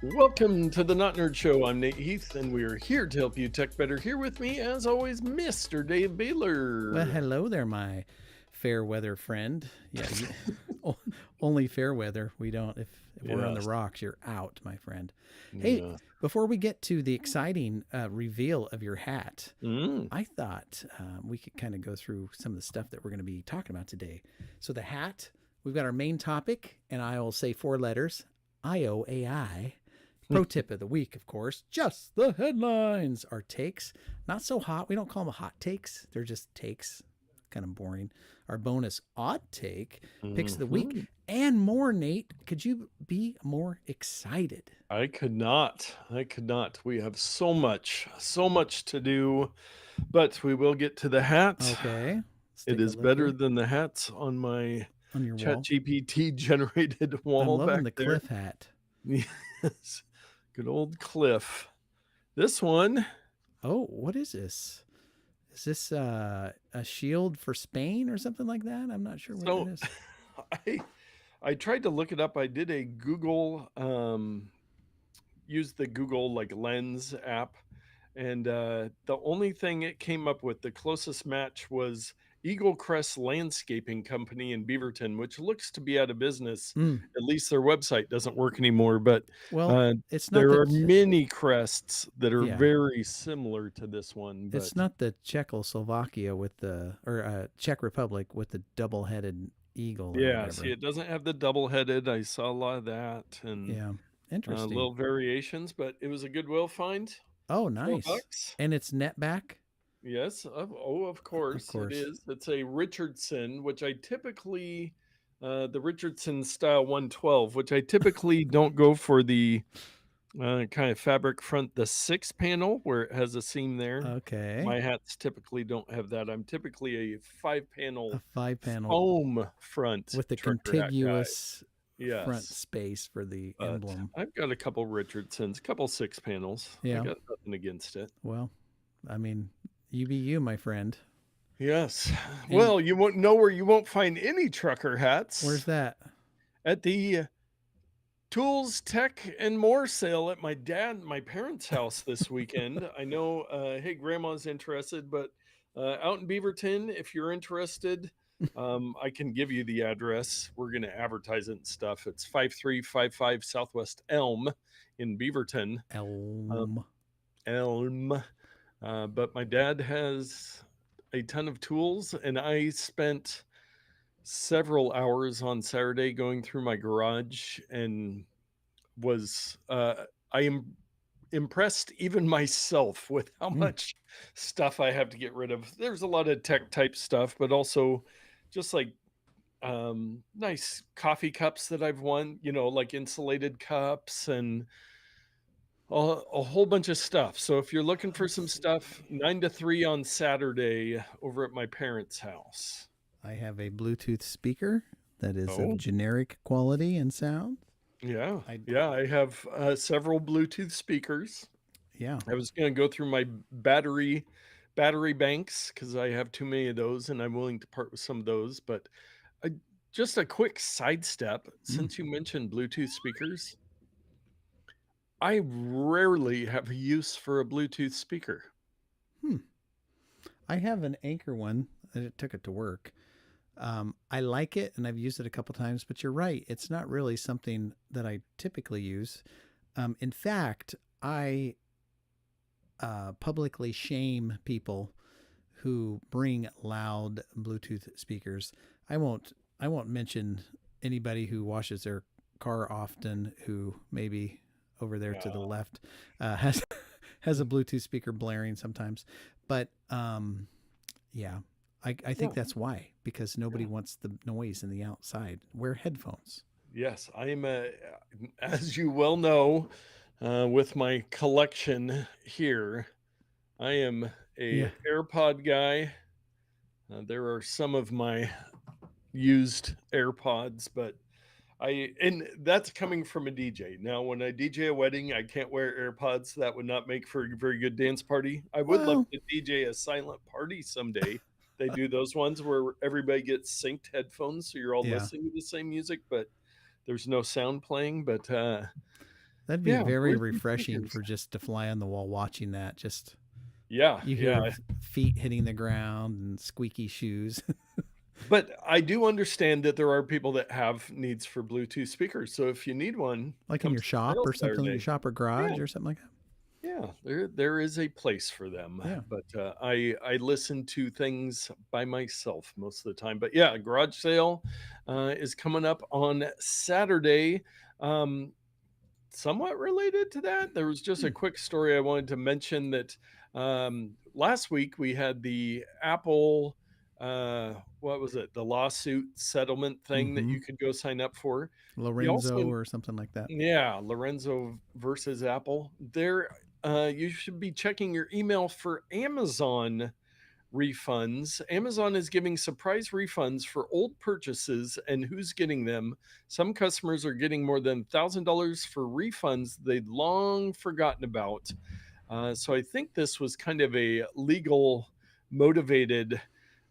Welcome to the Not Nerd Show. I'm Nate Heath, and we're here to help you tech better. Here with me, as always, Mr. Dave Well, Baylor. hello there, my fair weather friend. Yeah, only fair weather. We don't. If we're on the Yes. rocks, you're out, my friend. Hey, Yeah. before we get to the exciting reveal of your hat, Mm. I thought we could kind of go through some of the stuff that we're going to be talking about today. So the hat, we've got our main topic, and I will say 4 letters: IOAI. Pro tip of the week, of course, just the headlines. Our takes, not so hot. We don't call them hot takes. They're just takes, kind of boring. Our bonus odd take, picks of the week, Mhm. and more, Nate. Could you be more excited? I could not. I could not. We have so much to do, but we will get to the hat. Okay, let's It take a is look better here than the hats on my on your wall. ChatGPT generated I'm wall loving back the there. cliff hat. Yes. Good old Cliff. This one. Oh, what is this? Is this a shield for Spain or something like that? I'm not sure what that So is. I I tried to look it up. I did a Google use the Google like Lens app, and the only thing it came up with, the closest match was Eagle Crest Landscaping Company in Beaverton, which looks to be out of business. Mm. At least their website doesn't work anymore. But Well, uh, it's not there are that. many crests that are Yeah, very similar to this one. it's But not the Czechoslovakia with the or Czech Republic with the double-headed eagle or yeah, see, whatever. it doesn't have the double headed. I saw a lot of that and Yeah, interesting. little variations, but it was a Goodwill find. Oh, 12 nice. bucks. And it's net back, Yes, of of course it course. is. It's a Richardson, which I typically the Richardson style 112, which I typically don't go for the kind of fabric front, the 6 panel where it has a seam there. Okay, My hats typically don't have that. I'm typically a 5 panel a 5 panel foam front with the trucker hat guy. contiguous front Yes. space for the But emblem. I've got a couple Richardsons, couple 6 panels. I Yeah. got nothing against it. Well, I mean, you be you, my friend. Yes. And Well, you won't know where you won't find any trucker hats where's that? at the Tools, Tech, and More sale at my parents' house this weekend. I know, hey, grandma's interested, but out in Beaverton, if you're interested, I can give you the address. We're going to advertise it and stuff. It's 5355 Southwest Elm in Beaverton. Um, Elm. Elm. But my dad has a ton of tools, and I spent several hours on Saturday going through my garage and was I am impressed even myself with how Mm. much stuff I have to get rid of. There's a lot of tech type stuff, but also just like nice coffee cups that I've won, like insulated cups and a whole bunch of stuff. So if you're looking for Let's some see. stuff, 9 to 3 on Saturday over at my parents' house. I have a Bluetooth speaker that is of Oh, generic quality and sound. yeah. I Yeah, I have several Bluetooth speakers. Yeah. I was going to go through my battery banks because I have too many of those and I'm willing to part with some of those, but uh, just a quick sidestep Mm. since you mentioned Bluetooth speakers, I rarely have a use for a Bluetooth speaker. Hmm. I have an Anchor one. I took it to work. I like it, and I've used it a couple times. But you're right; it's not really something that I typically use. In fact, I publicly shame people who bring loud Bluetooth speakers. I won't. I won't mention anybody who washes their car often, who maybe over there to the Yeah. left has has a Bluetooth speaker blaring sometimes. But yeah, I think Yeah. that's why, because nobody Yeah. wants the noise in the outside. Wear headphones. Yes, I am as you well know, with my collection here, I am Yeah. a AirPod guy. There are some of my used AirPods, but and that's coming from a DJ. Now, when I DJ a wedding, I can't wear AirPods. That would not make for a very good dance party. I would love Well, to DJ a silent party someday. They do those ones where everybody gets synced headphones, so you're all yeah. listening to the same music, but there's no sound playing. But That'd be Yeah, very Bluetooth refreshing speakers. for just to fly on the wall watching that. Just Yeah, you hear yeah. feet hitting the ground and squeaky shoes, But I do understand that there are people that have needs for Bluetooth speakers. So if you need one, like in come your see shop Sales or something, your Saturday. shop or garage Yeah, or something like that. yeah, there is a place for them. Yeah. But I listen to things by myself most of the time. But yeah, garage sale is coming up on Saturday. Um, Somewhat related to that, there was just a Hmm. quick story I wanted to mention that last week we had the Apple, what was it, the lawsuit settlement thing that Mm-hmm. you could go sign up for. We Lorenzo also, or something like that. yeah, Lorenzo versus Apple. There, you should be checking your email for Amazon refunds. Amazon is giving surprise refunds for old purchases, and who's getting them? Some customers are getting more than $1,000 for refunds they'd long forgotten about. So I think this was kind of a legal motivated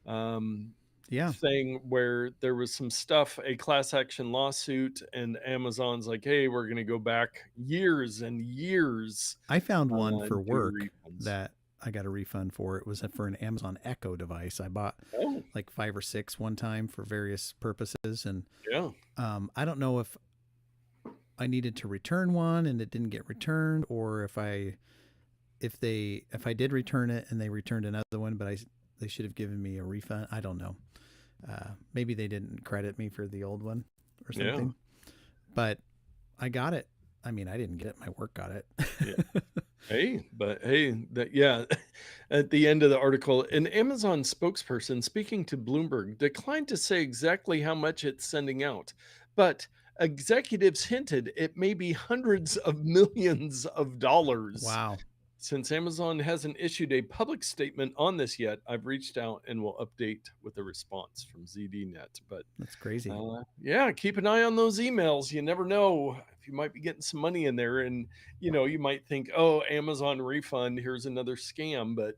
um, Yeah. thing where there was some stuff, a class action lawsuit, and Amazon's like, hey, we're going to go back years and years I found one and for do work refunds. that I got a refund for. It was for an Amazon Echo device. I bought Oh, like 5 or 6 one time for various purposes, and yeah. I don't know if I needed to return one and it didn't get returned, or if I did return it and they returned another one, but they should have given me a refund. I don't know. Maybe they didn't credit me for the old one or Yeah. something, but I got it. I mean, I didn't get it. My work got it. Yeah. Hey, but hey, that yeah. At the end of the article, an Amazon spokesperson speaking to Bloomberg declined to say exactly how much it's sending out, but executives hinted it may be hundreds of millions of dollars. Wow, Since Amazon hasn't issued a public statement on this yet, I've reached out and will update with a response from ZDNet. But that's crazy. yeah, keep an eye on those emails. You never know if you might be getting some money in there, and you might think, "Oh, Amazon refund, here's another scam," but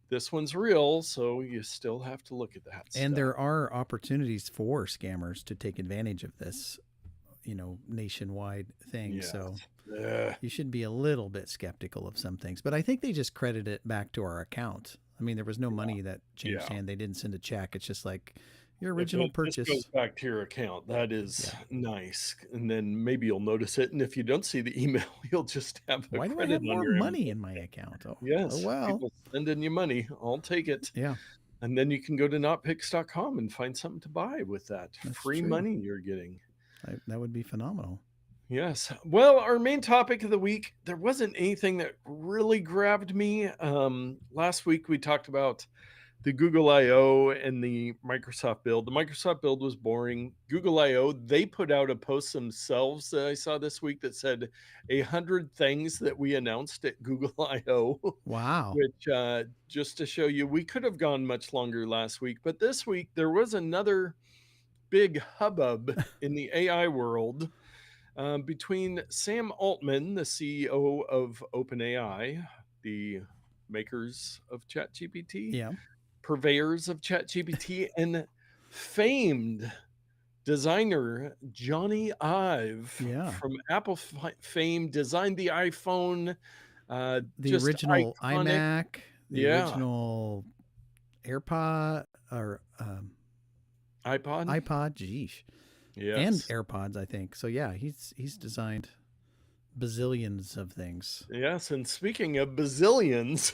this one's real, so you still have to look at that And stuff. there are opportunities for scammers to take advantage of this, nationwide thing. Yes. So Ugh. you should be a little bit skeptical of some things. But I think they just credit it back to our account. I mean, there was no money that changed Yeah. hand. They didn't send a check. It's just like your If original it just goes purchase. back to your account, that is Yeah. nice, and then maybe you'll notice it, and if you don't see the email, you'll just have a Why do I credit have on more your money Amazon. in my account? Oh Yes, well. people sending you money. I'll take it. Yeah, And then you can go to notpicks.com and find something to buy with that that's free true. money you're getting. That would be phenomenal. Yes. Well, our main topic of the week, there wasn't anything that really grabbed me. Last week we talked about the Google I/O and the Microsoft build. The Microsoft build was boring. Google I/O, they put out a post themselves that I saw this week that said 100 things that we announced at Google I/O, Wow. which just to show you, we could have gone much longer last week, but this week there was another big hubbub in the AI world between Sam Altman, the CEO of OpenAI, the makers of ChatGPT, Yeah. purveyors of ChatGPT, and famed designer Jony Ive Yeah. from Apple fame, designed the iPhone. The Just original iconic. iMac, the Yeah. original AirPod or iPod. iPod, geesh, and Yes. AirPods, I think. So yeah, he's designed bazillions of things. Yes. And speaking of bazillions,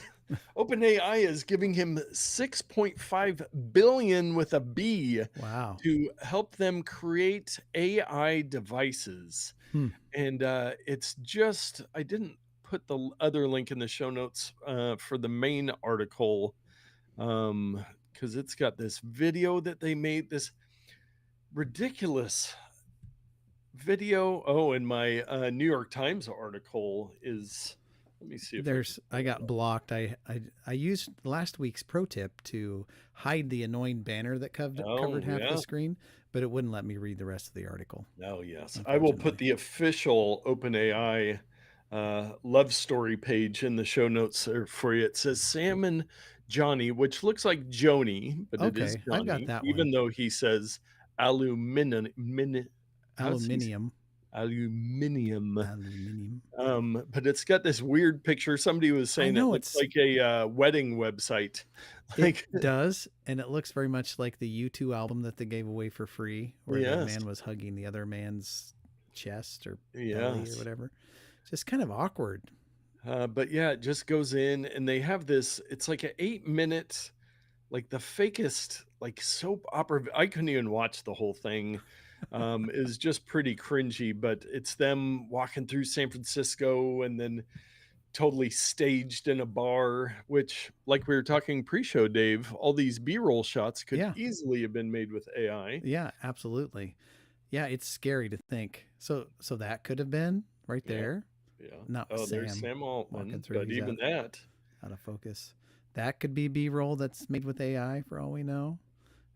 OpenAI is giving him 6.5 billion with a B Wow. to help them create AI devices. Hmm. And it's just, I didn't put the other link in the show notes for the main article because it's got this video that they made, this ridiculous video. Oh, and my New York Times article is, let me see if I can I pull it got up. blocked. I used last week's pro tip to hide the annoying banner that Oh, covered half the yeah. screen, but it wouldn't let me read the rest of the article, Oh, yes. I will put unfortunately. the official OpenAI love story page in the show notes there for you. It says Sam and Johnny, which looks like Joni, but it is Okay, I've got Johnny, that one. even though he says aluminum. How does he say? Aluminium. Aluminium. Aluminium. But it's got this weird picture. Somebody was I saying it know looks it's like a wedding website. it Like, does, and it looks very much like the U2 album that they gave away for free, where the yes, man was hugging the other man's chest or belly or yes. whatever. Just kind of awkward. But yeah, it just goes in, and they have this. It's like an 8 minute, like the fakest, like soap opera. I couldn't even watch the whole thing. Is just pretty cringy, but it's them walking through San Francisco and then totally staged in a bar, which, like we were talking pre-show, Dave, all these B-roll shots could Yeah, easily have been made with AI. yeah, absolutely. Yeah, it's scary to think. So that could have been right Yeah, there. yeah. Not with Oh, there's Sam Sam walking Altman, through. but He's even that. out of focus. That could be B-roll that's made with AI for all we know.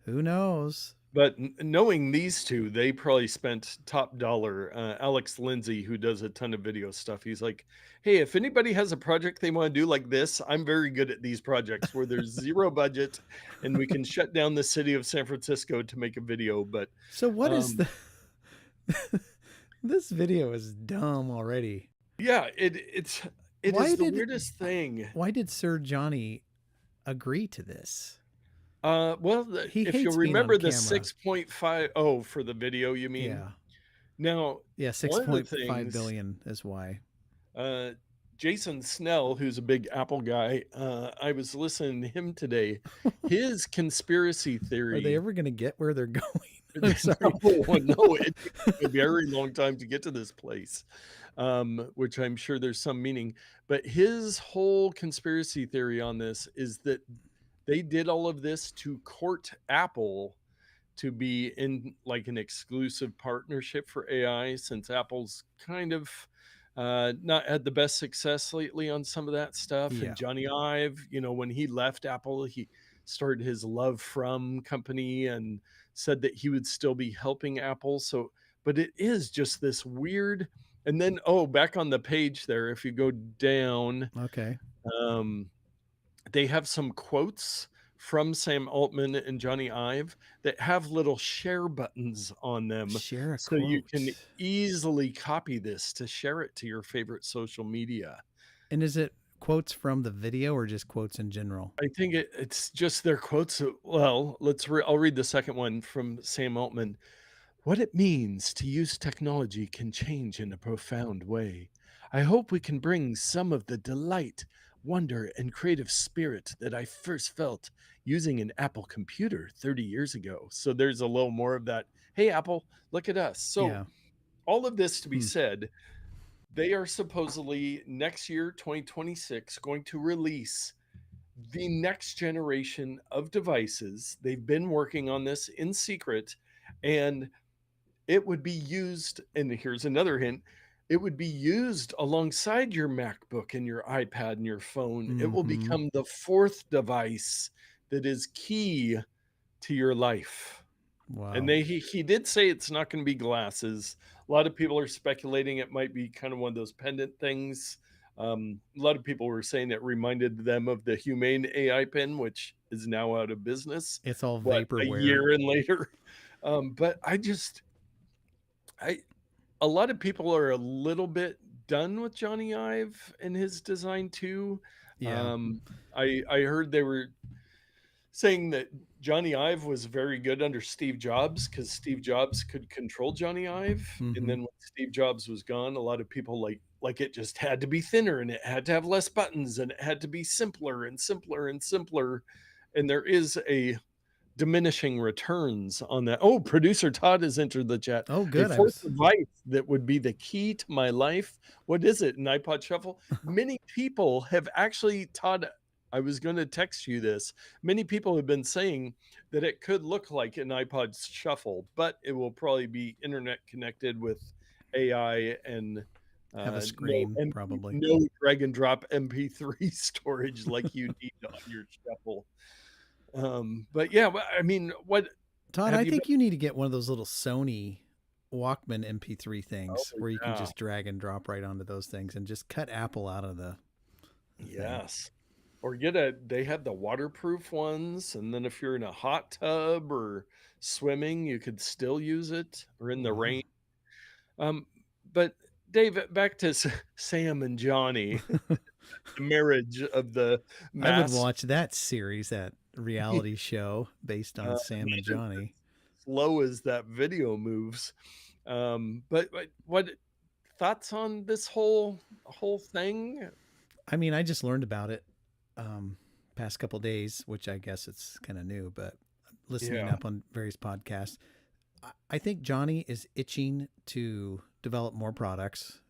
Who knows? But knowing these two, they probably spent top dollar. Alex Lindsay, who does a ton of video stuff, he's like, "Hey, if anybody has a project they want to do like this, I'm very good at these projects where there's zero budget and we can shut down the city of San Francisco to make a video." But So what is um, the this video is dumb already. yeah, it is Why the did weirdest thing. why did Sir Johnny agree to this? Well, He if you'll hates being on remember the camera. 6.50 for the video, you mean? Yeah. Now, Yeah, one of the 6.5 things, billion is why. uh, Jason Snell, who's a big Apple guy, I was listening to him today. His conspiracy Are they theory, ever going to get where they're going? I'm sorry. no, it took a very long time to get to this place, which I'm sure there's some meaning. But his whole conspiracy theory on this is that they did all of this to court Apple to be in like an exclusive partnership for AI, since Apple's kind of not had the best success lately on some of that stuff. And Yeah. Johnny Ive, when he left Apple, he started his Love From company and said that he would still be helping Apple. So, but it is just this weird. And then, oh, back on the page there, if you go down, Okay. um, they have some quotes from Sam Altman and Jony Ive that have little share buttons on them, Share a so you can quote. easily copy this to share it to your favorite social media. And is it quotes from the video or just quotes in general? I think it's just their quotes. Well, I'll read the second one from Sam Altman. What it means to use technology can change in a profound way. I hope we can bring some of the delight, wonder, and creative spirit that I first felt using an Apple computer 30 years ago. So there's a little more of that. Hey, Apple, look at us. So, Yeah. all of this to be Hmm. said, they are supposedly next year, 2026, going to release the next generation of devices. They've been working on this in secret, and it would be used, and here's another hint, it would be used alongside your MacBook and your iPad and your phone. It will Mm-hmm. become the fourth device that is key to your life. And Wow. he did say it's not going to be glasses. A lot of people are speculating it might be kind of one of those pendant things. A lot of people were saying it reminded them of the Humane AI pen, which is now out of business. It's all What, a vaporware. year and later? But I a lot of people are a little bit done with Johnny Ive and his design too. Yeah. Um, I heard they were saying that Johnny Ive was very good under Steve Jobs because Steve Jobs could control Johnny Ive, and Mm-hmm. then when Steve Jobs was gone, a lot of people like it just had to be thinner and it had to have less buttons and it had to be simpler and simpler and simpler. And there is a diminishing returns on that. Oh, producer Todd has entered the chat. Oh, A good. I fourth was. device that would be the key to my life. What is it? An iPod Shuffle? Many people have actually, Todd, I was going to text you this. Many people have been saying that it could look like an iPod Shuffle, but it will probably be internet connected with AI and Have a no screen, probably. no drag and drop MP3 storage like you need on your Shuffle. But yeah, I mean, what Todd, have I you been? think you need to get one of those little Sony Walkman MP3 Oh, things where you can yeah, just drag and drop right onto those things and just cut Apple out of the thing. yes. Or they have the waterproof ones, and then if you're in a hot tub or swimming, you could still use it, or in the Wow. rain. Um, But Dave, back to Sam and Johnny, the marriage of the I would mass. watch that series, that reality show based on Sam and Man, Johnny. slow as that video moves. But what thoughts on this whole thing? I mean, I just learned about it um, past couple days, which I guess it's kind of new, but listening Yeah, up on various podcasts, I think Johnny is itching to develop more products.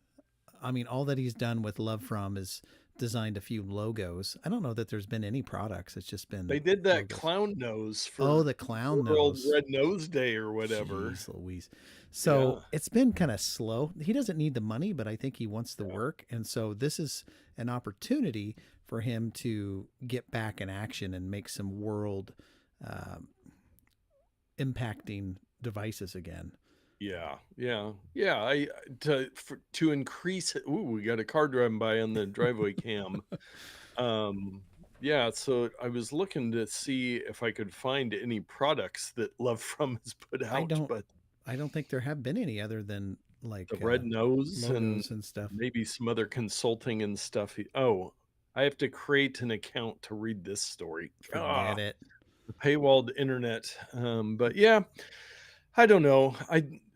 I mean, all that he's done with Love From is designed a few logos. I don't know that there's been any products. It's just been they did that logos. clown nose Oh, for the clown World nose. Red Nose Day or whatever. Jeez Louise. So Yeah, it's been kind of slow. He doesn't need the money, but I think he wants the yeah, work. And so this is an opportunity for him to get back in action and make some world um, impacting devices again. yeah. To increase it. Ooh, we got a car driving by on the driveway cam. Um, yeah, so I was looking to see if I could find any products that Love From has put I out, don't but I don't think there have been any other than the like red nose and logos and stuff. maybe some other consulting and stuff. Oh, I have to create an account to read this story. Forget it. The paywalled internet. But yeah, I don't know.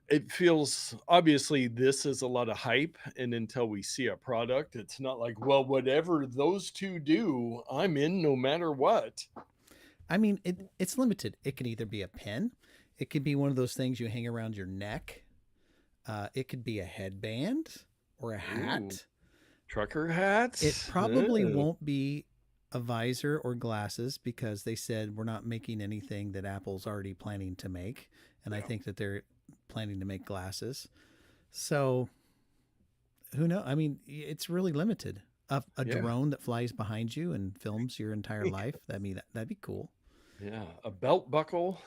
It feels obviously this is a lot of hype, and until we see a product, it's not like, well, whatever those two do, I'm in no matter what. I mean, it's limited. It can either be a pen, it could be one of those things you hang around your neck. It could be a headband or a Ooh, hat. trucker It hats. probably won't be a visor or glasses because they said we're not making anything that Apple's already planning to make. And I Yeah, think that they're planning to make glasses. So who knows? I mean, it's really limited. A yeah, drone that flies behind you and films your entire life. That'd be cool. yeah. A belt buckle.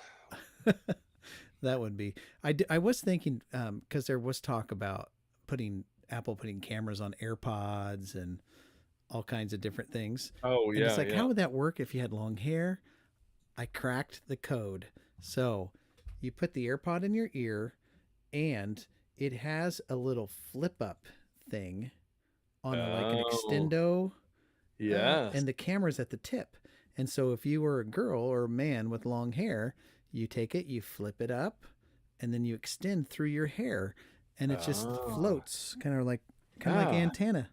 That would be. I was thinking because there was talk about putting Apple putting cameras on AirPods and all kinds of different things. Oh And it's yeah, like, yeah. how would that work if you had long hair? I cracked the code. So you put the AirPod in your ear, and it has a little flip up thing on a like an Oh extendo, yes. and the camera's at the tip. And so if you were a girl or a man with long hair, you take it, you flip it up, and then you extend through your hair, and it just Oh floats, kind of like yeah. antenna.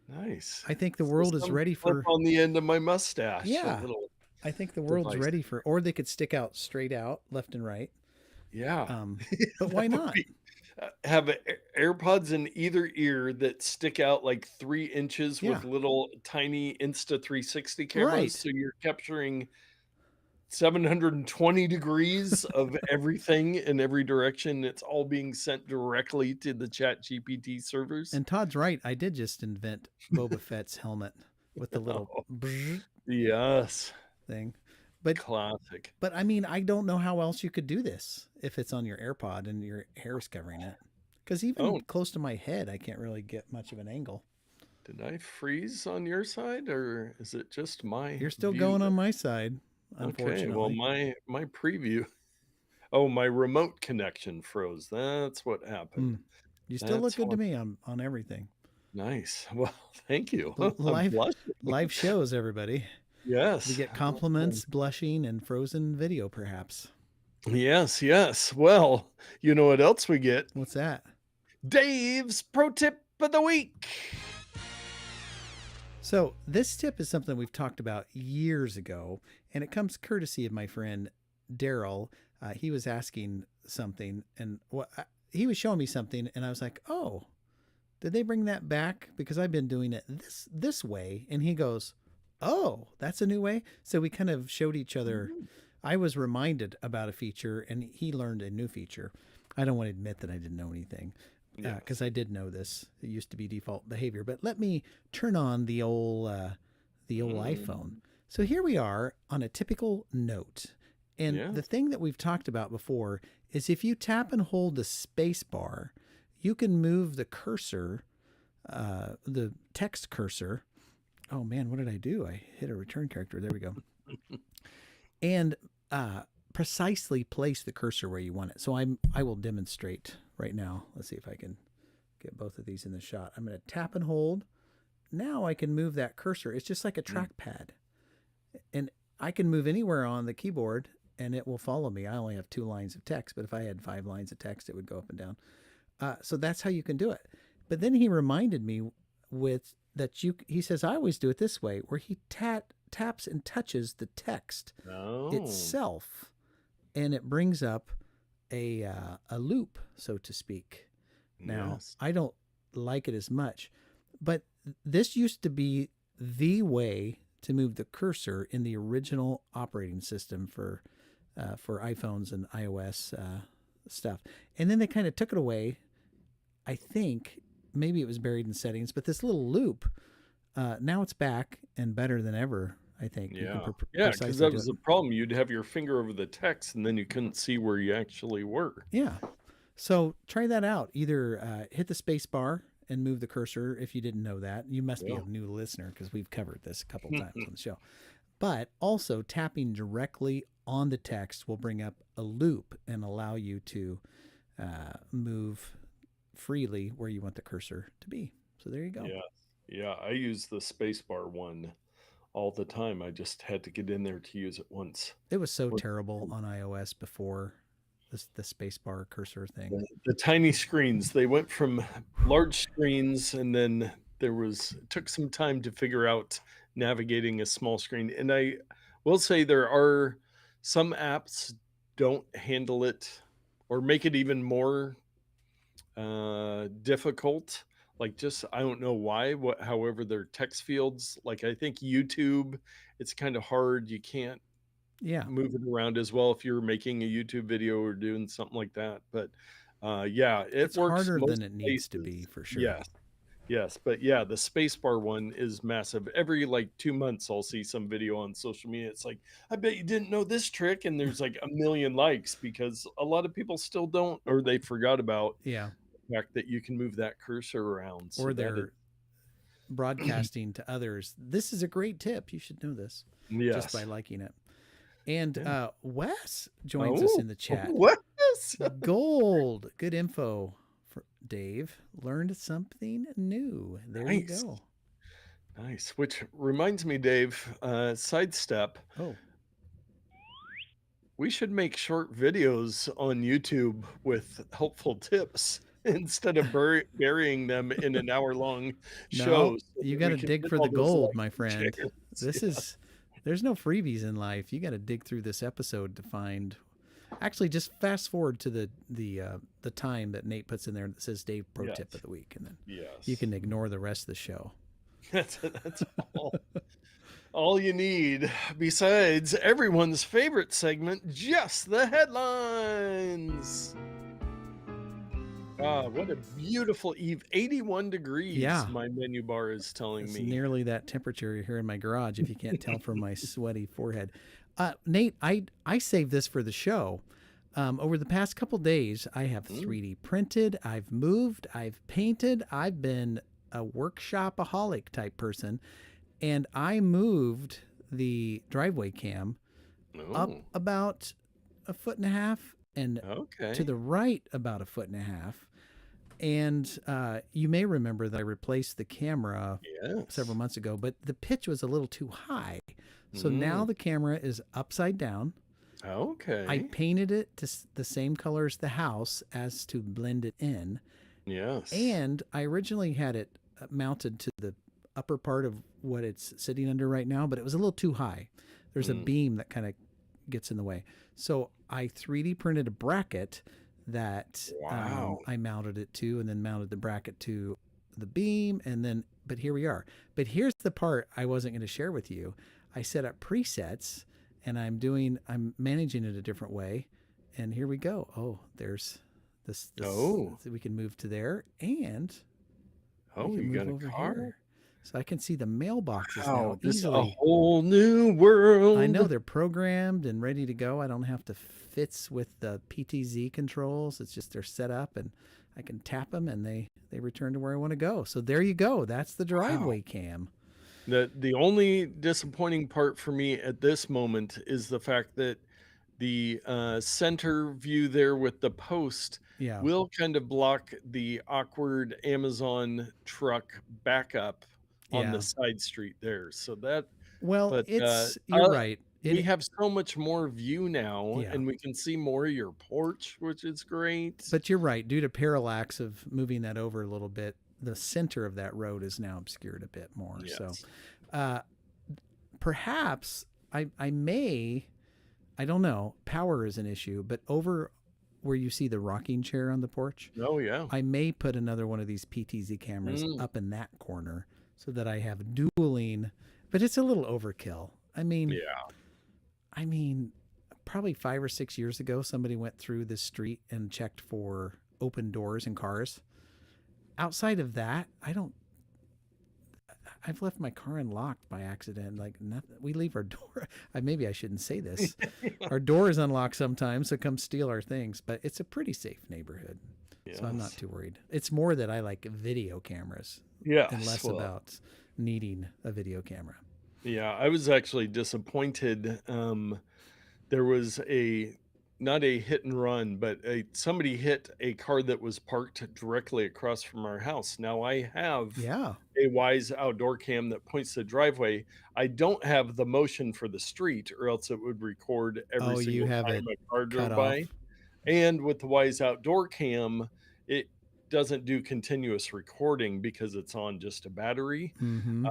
Nice. I think the So world is some ready clip for. on the end of my mustache, a Yeah, little I think the world's device. ready for, or they could stick out straight out, left and right. Yeah. Um, but why That would not? be have AirPods in either ear that stick out like 3 inches Yeah, with little tiny Insta360 cameras, right. so you're capturing 720 degrees of everything in every direction. It's all being sent directly to the ChatGPT servers. And Todd's right. I did just invent Boba Fett's helmet with the little Oh, bzzz yes. thing. But Classic. but I mean, I don't know how else you could do this if it's on your AirPod and your hair is covering it. Because even Oh, close to my head, I can't really get much of an angle. did I freeze on your side, or is it just my You're still view going that on my side, okay, well, unfortunately. my preview oh, my remote connection froze. That's what Hmm. happened. You still look That's good to how me on everything. nice. Well, thank you. I'm Live blushing. live shows, everybody. We Yes. get compliments, blushing, and frozen video, perhaps. Yes, yes. Well, you know what else we get? What's that? Dave's pro tip of the week. So, this tip is something we've talked about years ago, and it comes courtesy of my friend Daryl. He was asking something, and he was showing me something, and I was like, "Oh, did they bring that back? Because I've been doing it this way." And he goes, "Oh, that's a new way." So we kind of showed each other. Mhm. I was reminded about a feature, and he learned a new feature. I don't want to admit that I didn't know anything Yes. because I did know this. It used to be default behavior. But let me turn on the old iPhone. Mm, So here we are on a typical note. And yeah. the thing that we've talked about before is if you tap and hold the space bar, you can move the cursor, the text cursor. Oh man, what did I do? I hit a return character. There we go. And precisely place the cursor where you want it. So I will demonstrate right now. Let's see if I can get both of these in the shot. I'm going to tap and hold. Now I can move that cursor. It's just like a trackpad. And I can move anywhere on the keyboard and it will follow me. I only have 2 lines of text, but if I had 5 lines of text, it would go up and down. So that's how you can do it. But then he reminded me with that he says, I always do it this way, where he taps and touches the text itself, and it brings up a loop, so to speak. Now, I don't like it as much, but this used to be the way to move the cursor in the original operating system for iPhones and iOS stuff. And then they kind of took it away. I think maybe it was buried in settings, but this little loop, now it's back and better than ever, I think. Yeah, because that was the problem. You'd have your finger over the text and then you couldn't see where you actually were. Yeah. So try that out. Either hit the space bar and move the cursor if you didn't know that. You must be a new listener because we've covered this a couple times on the show. But also tapping directly on the text will bring up a loop and allow you to move freely where you want the cursor to be. So there you go. Yeah, I use the spacebar one all the time. I just had to get in there to use it once. It was so terrible on iOS before the spacebar cursor thing. The tiny screens, they went from large screens, and then it took some time to figure out navigating a small screen. And I will say there are some apps don't handle it or make it even more difficult. Like, just, I don't know why, however, their text fields, like I think YouTube, it's kind of hard. You can't move it around as well if you're making a YouTube video or doing something like that. But it's works harder than it needs to be, for sure. Yes, but yeah, the spacebar one is massive. Every like 2 months, I'll see some video on social media. It's like, I bet you didn't know this trick, and there's like 1 million likes because a lot of people still don't, or they forgot about the fact that you can move that cursor around. Or they're broadcasting to others. This is a great tip. You should know this just by liking it. And Wes joins us in the chat. Wes! Gold. Good info. Dave learned something new. There you go. Nice. Which reminds me, Dave, sidestep. We should make short videos on YouTube with helpful tips instead of burying them in an hour-long show. No, you got to dig for the gold, my friend. There's no freebies in life. You got to dig through this episode to find. Actually, just fast forward to the time that Nate puts in there that says Dave Pro Tip of the Week, and then you can ignore the rest of the show. That's all you need. Besides everyone's favorite segment, just the headlines. What a beautiful eve. 81 degrees, my menu bar is telling me. Nearly that temperature here in my garage, if you can't tell from my sweaty forehead. Nate, I saved this for the show. Over the past couple days, I have 3D printed, I've moved, I've painted, I've been a workshopaholic type person, and I moved the driveway cam up about 1.5 feet and to the right about 1.5 feet. And you may remember that I replaced the camera several months ago, but the pitch was a little too high. So now the camera is upside down. I painted it to the same color as the house as to blend it in. And I originally had it mounted to the upper part of what it's sitting under right now, but it was a little too high. There's a beam that kind of gets in the way. So I 3D printed a bracket that I mounted it to, and then mounted the bracket to the beam, and then, but here we are. But here's the part I wasn't going to share with you. I set up presets, and I'm managing it a different way. And here we go. Oh, there's this so we can move to there, and you got a car here. So I can see the mailboxes now this easily. A whole new world. I know they're programmed and ready to go. I don't have to fitz with the PTZ controls. It's just they're set up, and I can tap them, and they return to where I want to go. So there you go. That's the driveway cam. The only disappointing part for me at this moment is the fact that the center view there with the post Yeah. will kind of block the awkward Amazon truck backup on the Yeah. side street there. So that, Well, but you're right. we have so much more view now, Yeah. and we can see more of your porch, which is great. But you're right. Due to parallax of moving that over a little bit, the center of that road is now obscured a bit more. So Yes. uh, perhaps I may, I don't know, power is an issue, but over where you see the rocking chair on the porch, Oh yeah. I may put another one of these PTZ cameras Mm, up in that corner so that I have dueling, but it's a little overkill. yeah. I mean, probably 5 or 6 years ago, somebody went through this street and checked for open doors in cars. Outside of that, I don't. I've left my car unlocked by accident. Like nothing. We leave our door. Maybe I shouldn't say this. Our door is unlocked sometimes, so come steal our things. But it's a pretty safe neighborhood, so I'm not Yes. too worried. It's more that I like video cameras and Yes. less Well, about needing a video camera. yeah, I was actually disappointed. There was a not a hit and run, but somebody hit a car that was parked directly across from our house. Now I have Yeah. a Wise outdoor cam that points the driveway. I don't have the motion for the street, or else it would record every Oh, you single have time it a car cut drove by. off. And with the Wise outdoor cam, it doesn't do continuous recording because it's on just a battery. Mm-hmm.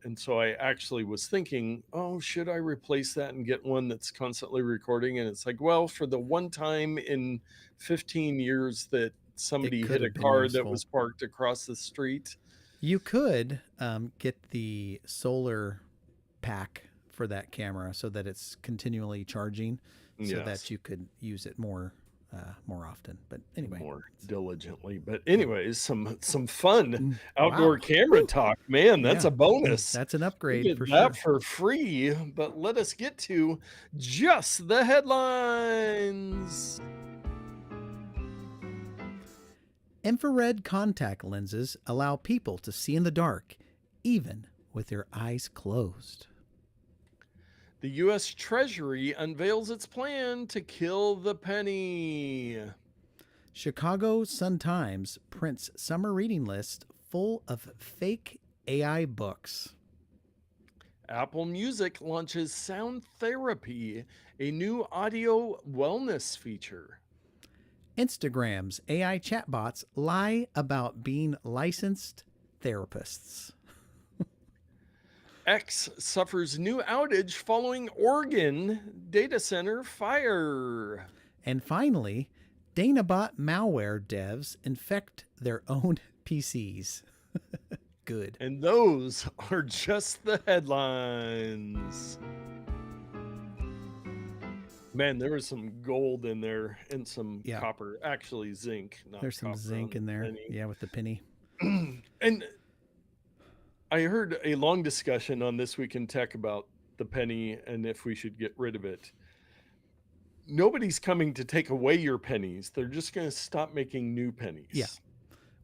And so I actually was thinking, oh, should I replace that and get one that's constantly recording? And it's like, well, for the one time in 15 years that It somebody could hit a have been car that useful. was parked across the street. You could get the solar pack for that camera so that it's continually charging, so that Yes, you could use it more often. But anyway, more diligently. But anyways, some fun outdoor wow, camera woo, talk. Man, that's yeah, a bonus. that's an You upgrade for get that sure. for free. But let us get to just the headlines. Infrared contact lenses allow people to see in the dark, even with their eyes closed. The US Treasury unveils its plan to kill the penny. Chicago Sun-Times prints summer reading list full of fake AI books. Apple Music launches Sound Therapy, a new audio wellness feature. Instagram's AI chatbots lie about being licensed therapists. X suffers new outage following Oregon data center fire. And finally, Danabot malware devs infect their own PCs. Good. And those are just the headlines. Man, there was some gold in there and some Yeah, copper. Actually, zinc, not there's some copper on zinc in the there. penny. Yeah, with the penny. And I heard a long discussion on This Week in Tech about the penny and if we should get rid of it. Nobody's coming to take away your pennies. They're just going to stop making new pennies. Yeah.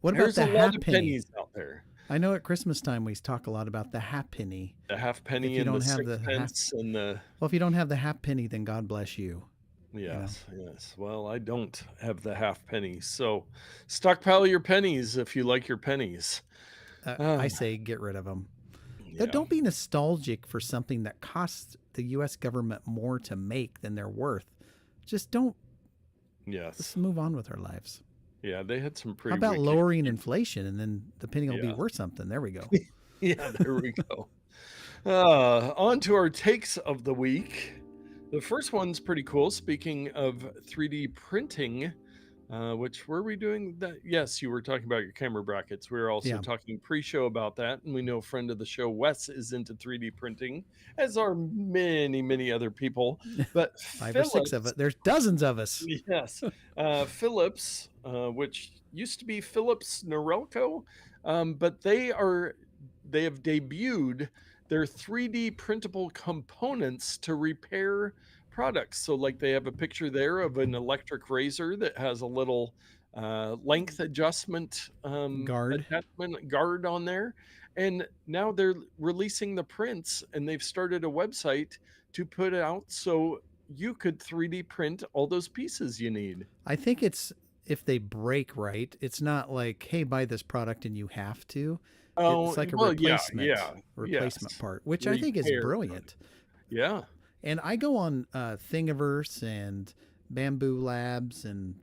What about There's the a lot half of penny? pennies out there. I know at Christmas time we talk a lot about the half penny. The half If penny you and the don't have the half, sixpence and the well, if you don't have the half penny, then God bless you. yes, yes. Well, I don't have the half penny, so stockpile your pennies if you like your pennies. I Ah, say get rid of them. yeah. Don't be nostalgic for something that costs the U.S. government more to make than they're worth. Just don't. Yes. Let's move on with our lives. Yeah, they had some How pretty about wicked. lowering inflation and then the penny will be Yeah. worth something? There we go. Yeah, there we go. On to our takes of the week. The first one's pretty cool. Speaking of 3D printing, which were we doing that? Yes, you were talking about your camera brackets. We were also Yeah. talking pre-show about that, and we know a friend of the show, Wes, is into 3D printing, as are many, many other people. But 5 or 6 of Philips, it. There's dozens of us. yes, Philips, which used to be Philips Norelco, but they have debuted their 3D printable components to repair products. So, like, they have a picture there of an electric razor that has a little length adjustment Guard. attachment guard on there. And now they're releasing the prints, and they've started a website to put out so you could 3D print all those pieces you need. I think it's if they break right, it's not like, hey, buy this product and you have to. Oh, It's like a well, yeah, replacement yes. part, which I think is Repair. brilliant. Yeah. And I go on Thingiverse and Bamboo Labs and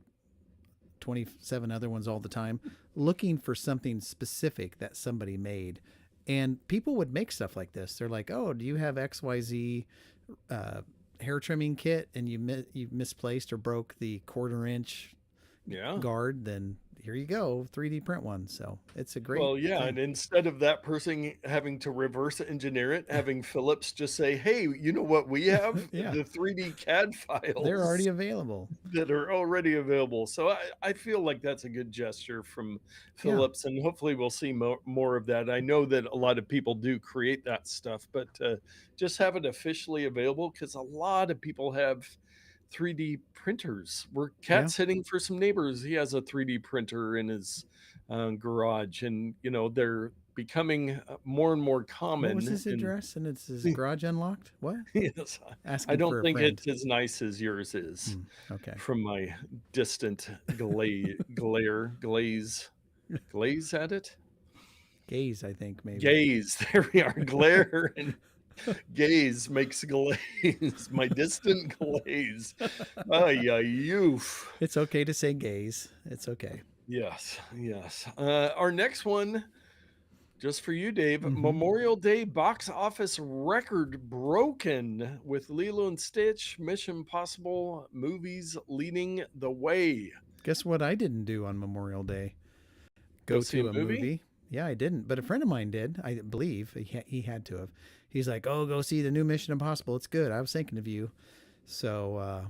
27 other ones all the time looking for something specific that somebody made. And people would make stuff like this. They're like, oh, do you have XYZ uh, hair trimming kit and you misplaced or broke the 1/4 inch Yeah. guard? Then here you go, 3D print one. So it's a great Well, yeah, thing. and instead of that person having to reverse engineer it, having Philips just say, "Hey, you know what we have? Yeah, The 3D CAD they're already files available. that are already available." So I feel like that's a good gesture from Yeah, Philips, and hopefully we'll see more of that. I know that a lot of people do create that stuff, but just have it officially available because a lot of people have 3D printers. We're cat yeah. sitting for some neighbors. He has a 3D printer in his garage, and they're becoming more and more What was common. his And address? And it's his garage unlocked? What? yes, I Asking don't for a think friend. it's as nice as yours is, Hmm. Okay. from my distant glaze at it. Gaze, I think maybe. Gaze. There we are. Glare and gaze makes glaze. My distant glaze. Ay, ay, oof. It's okay to say gaze. It's okay. Yes, yes. Our next one, just for you, Dave. Mm-hmm. Memorial Day box office record broken with Lilo and Stitch, Mission Impossible movies leading the way. Guess what I didn't do on Memorial Day? Go Go see a to a movie? movie. Yeah, I didn't, but a friend of mine did. I believe he had to have. He's like, "Oh, go see the new Mission Impossible. It's good. I was thinking of you." So,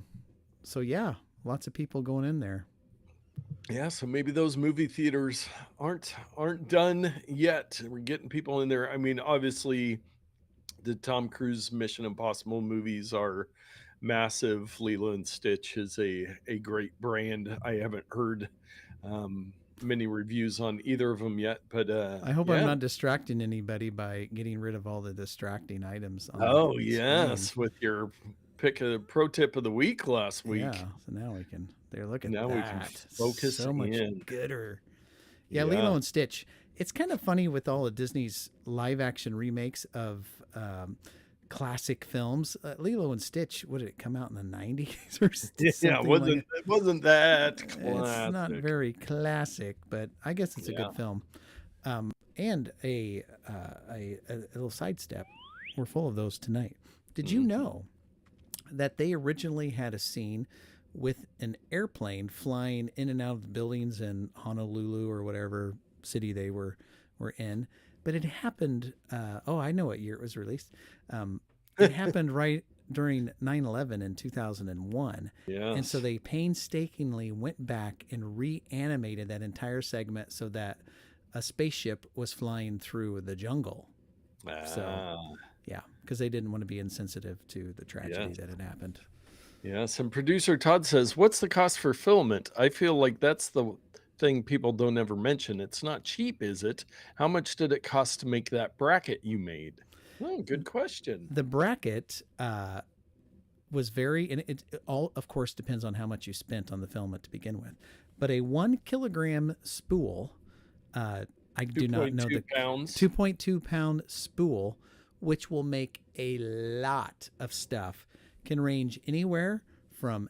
so yeah, lots of people going in there. Yeah, so maybe those movie theaters aren't done yet. We're getting people in there. I mean, obviously, the Tom Cruise Mission Impossible movies are massive. Lilo and Stitch is a great brand. I haven't heard many reviews on either of them yet, but I hope I'm yeah. not distracting anybody by getting rid of all the distracting items on the Oh screen. yes, with your pick a pro tip of the week last week. Yeah, so now we can. There, look at Now we can that. focus So much in. gooder. Yeah, Lilo Yeah. and Stitch. It's kind of funny with all of Disney's live action remakes of classic films. Lilo and Stitch, what did it come out in the 90s or Yeah, something like it wasn't that It's not classic. very classic, but I guess it's a Yeah. good film. And a little sidestep. We're full of those tonight. Did you Mhm. know that they originally had a scene with an airplane flying in and out of the buildings in Honolulu or whatever city they were in? But it happened. Oh, I know what year it was released. It happened right during 9/11 in 2001. And so Yes. they painstakingly went back and reanimated that entire segment so that a spaceship was flying through the jungle. So, Ah, yeah, because they didn't want to be insensitive to the tragedy yes. that had happened. Yes. And producer Todd says, "What's the cost for filament?" I feel like that's the thing people don't ever mention. It's not cheap, is it? How much did it cost to make that bracket you made? Oh, good question. The bracket was very, and it all, of course, depends on how much you spent on the filament to begin with. But a 1 kilogram spool, I do not know 2.2 the pounds. 2.2 pound spool, which will make a lot of stuff, can range anywhere from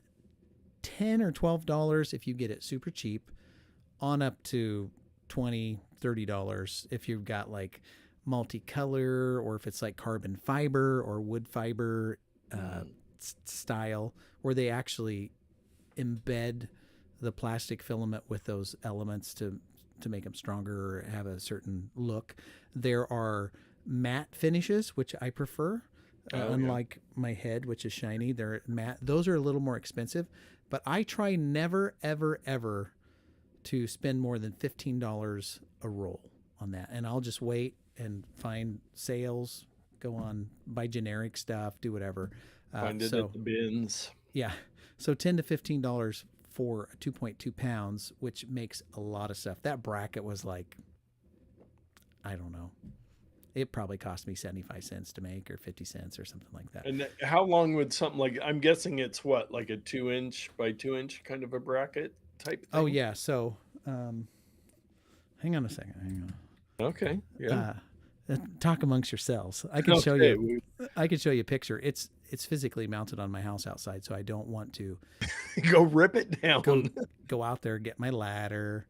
$10 or $12 if you get it super cheap, on up to $20, $30 if you've got like multicolor or if it's like carbon fiber or wood fiber Mm. style, where they actually embed the plastic filament with those elements to make them stronger or have a certain look. There are matte finishes, which I prefer. Oh, yeah. Unlike my head, which is shiny, they're matte. Those are a little more expensive, but I try never, ever, ever to spend more than $15 a roll on that. And I'll just wait and find sales, go on, buy generic stuff, do whatever. Find it at So the bins. yeah, so $10 to $15 for 2.2 pounds, which makes a lot of stuff. That bracket was like, I don't know, It probably cost me 75 cents to make, or 50 cents or something like that. And how long would something like, I'm guessing it's what, like a 2 inch by 2 inch kind of a bracket type Oh thing? yeah. So hang on a second. Hang Okay, yeah. on. Talk amongst yourselves. I can show Okay, you. I can show you a picture. It's physically mounted on my house outside, so I don't want to we go rip it go down. go out there, get my ladder,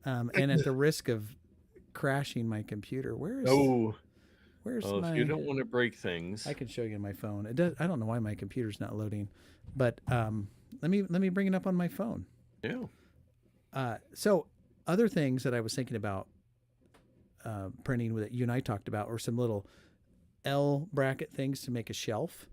and at the risk of crashing my computer. Oh, Where's well, if you my? don't want to break I things. can show you on my phone. It does. I don't know why my computer's not loading, but let me bring it up on my phone. Yeah. So other things that I was thinking about printing that you and I talked about were some little L bracket things to make a shelf.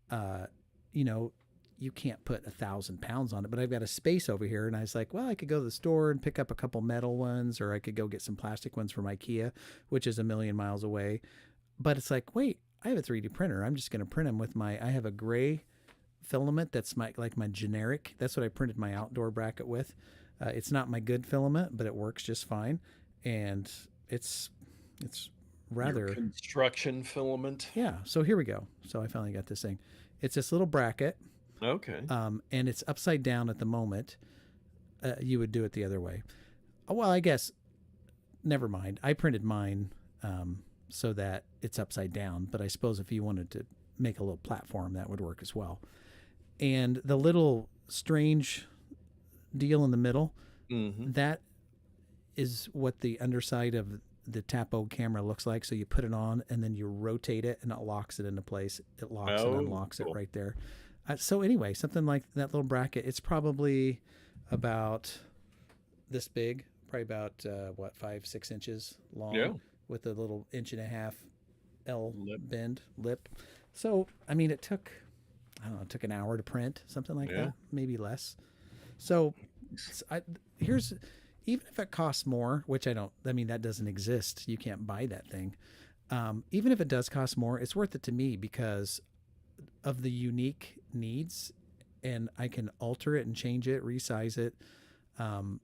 Uh, you know, you can't put 1,000 pounds on it, but I've got a space over here. And I was like, well, I could go to the store and pick up a couple metal ones, or I could go get some plastic ones from IKEA, which is a million miles away. But it's like, wait, I have a 3D printer. I'm just going to print them with I have a gray filament that's my generic. That's what I printed my outdoor bracket with. It's not my good filament, but it works just fine. And it's Your rather, construction filament. yeah. So here we go. So I finally got this thing. It's this little bracket, Okay. and it's upside down at the moment. You would do it the other way. Well, I guess never mind. I printed mine so that it's upside down, but I suppose if you wanted to make a little platform, that would work as well. And the little strange deal in the middle, Mm-hmm. that is what the underside of the Tapo camera looks like. So you put it on and then you rotate it and it locks it into place. It locks and Oh, unlocks it cool. right there. So anyway, something like that little bracket, it's probably about this big, probably about 5-6 inches long, Yeah. with a little inch and a half L Lip. bend lip. So I mean, it took, I don't know, it took an hour to print, something like Yeah. that, maybe less. So here's, even if it costs more, which I mean, that doesn't exist. You can't buy that thing. Even if it does cost more, it's worth it to me because of the unique needs, and I can alter it and change it, resize it. Um,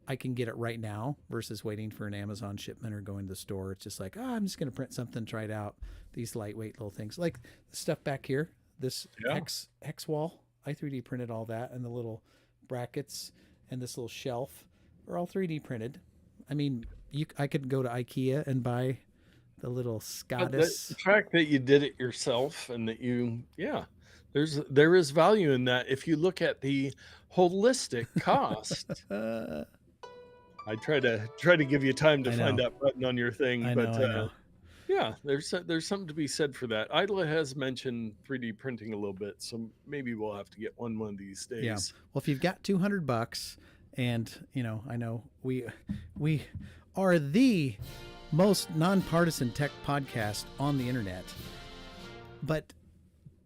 I can get it right now versus waiting for an Amazon shipment or going to the store. It's just like, oh, I'm just going to print something, try it out. These lightweight little things, like the stuff back here, this Yeah. hex wall. I 3D printed all that, and the little brackets and this little shelf are all 3D printed. I mean, I could go to IKEA and buy the little But the Scottish. fact that you did it yourself and that yeah, there is value in that. If you look at the holistic cost, I I try to give you time to find know, that button on your thing, but I know. yeah, there's something to be said for that. Isla has mentioned 3D printing a little bit, so maybe we'll have to get one of these Yeah. days. Well, if you've got $200, and I know we are the most nonpartisan tech podcast on the internet, but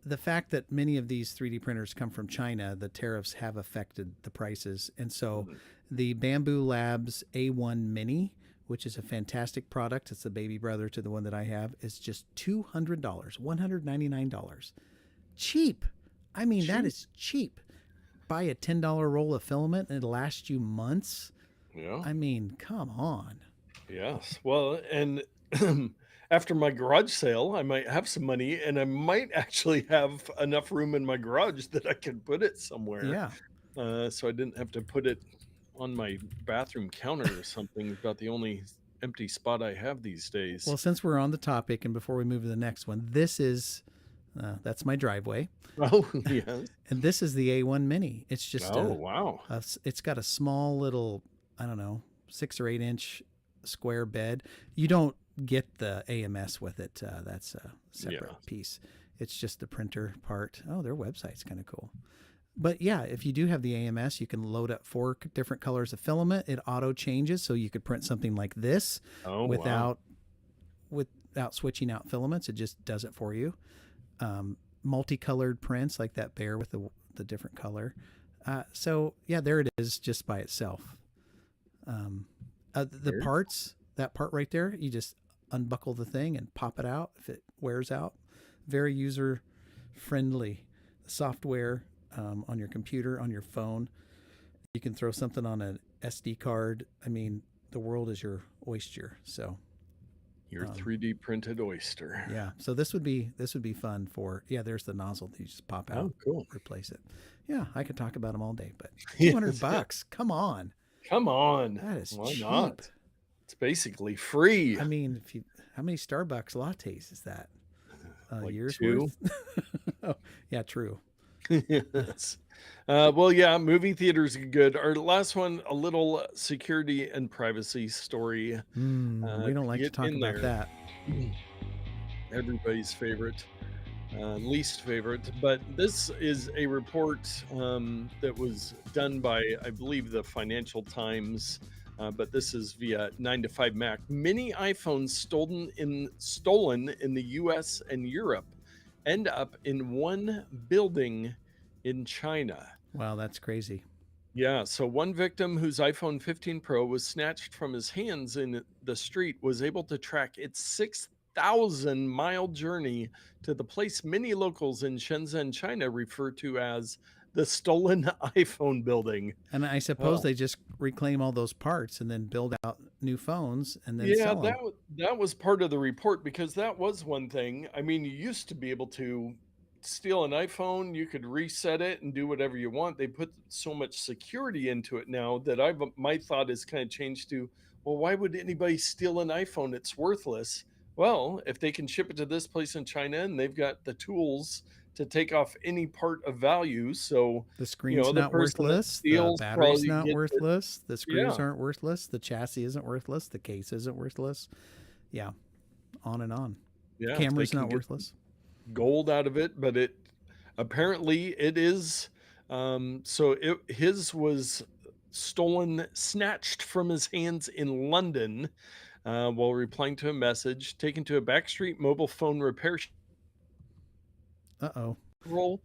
the fact that many of these 3D printers come from China, the tariffs have affected the prices. And so Mhm. the Bamboo Labs A1 Mini, which is a fantastic product, it's the baby brother to the one that I have, is just $200, $199. Cheap. I mean, that Cheap. is cheap. Buy a $10 roll of filament and it'll last you months. Yeah. I mean, come on. Yes. Well, and after my garage sale, I might have some money and I might actually have enough room in my garage that I can put it somewhere. Yeah. So I didn't have to put it on my bathroom counter or something. It's about the only empty spot I have these days. Well, since we're on the topic and before we move to the next one, that's my driveway. Oh, yes. And this is the A1 Mini. It's just Oh, wow. it's got a small little, I don't know, 6 or 8 inch square bed. You don't get the AMS with it. That's a separate Yeah. piece. It's just the printer part. Oh, their website's kind of cool. But yeah, if you do have the AMS, you can load up 4 different colors of filament. It auto changes, so you could print something like this Oh, wow. without switching out filaments. It just does it for you. Multicolored prints like that bear with the different color. So yeah, there it is, just by itself. The Very parts, that part right there, you just unbuckle the thing and pop it out if it wears out. Very user friendly software on your computer, on your phone. You can throw something on an SD card. I mean, the world is your oyster. So Your Um, 3D printed oyster. yeah, so this would be fun for yeah. There's the nozzle that you just pop out, Oh, cool. replace it. Yeah, I could talk about them all day, but Yes. $200, come on, Come on. that is Why cheap. not? It's basically free. I mean, if you how many Starbucks lattes is that? A Like year's two. worth? Oh, yeah, true. Yes. Well, yeah, movie theaters are good. Our last one, a little security and privacy story We don't to like to get talk in about there. that. Everybody's favorite, least favorite. But this is a report that was done by, I believe, the Financial Times. But this is via 9 to 5 Mac. Many iPhones stolen in the US and Europe end up in one building in China. Wow, that's crazy. Yeah, so one victim whose iPhone 15 Pro was snatched from his hands in the street was able to track its 6,000-mile journey to the place many locals in Shenzhen, China refer to as the stolen iPhone building. And I suppose Oh, they just reclaim all those parts and then build out new phones and then yeah, sell them. that was part of the report because that was one thing. I mean, you used to be able to steal an iPhone, you could reset it and do whatever you want. They put so much security into it now that my thought has kind of changed to, well, why would anybody steal an iPhone? It's worthless. Well, if they can ship it to this place in China and they've got the tools to take off any part of value, so The screen's the not person that worthless. The steals battery's probably not gets it. worthless. The screws Yeah, aren't worthless. The chassis isn't worthless. The case isn't worthless. Yeah, on and on. yeah, if they Camera's can not get worthless. gold out of it, but it apparently it is. So his was stolen, snatched from his hands in London while replying to a message, taken to a backstreet mobile phone repair Uh oh. several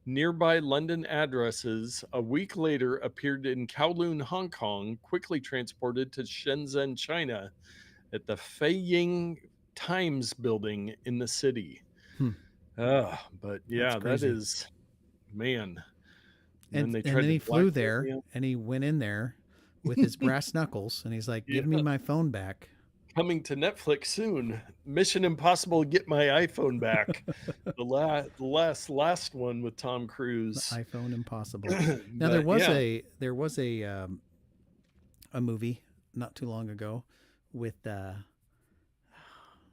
nearby London addresses. A week later, appeared in Kowloon, Hong Kong, quickly transported to Shenzhen, China, at the Feiying Times building in the city. Hmm. But That's yeah, that crazy. is, man. And then they And tried then to he flew blackmail there me. and he went in there with his brass knuckles and he's like, "Give me Yeah, my phone back." coming to Netflix soon. Mission Impossible: Get My iPhone Back. The last one with Tom The Cruise. iPhone impossible. Now there But was yeah, a movie not too long ago with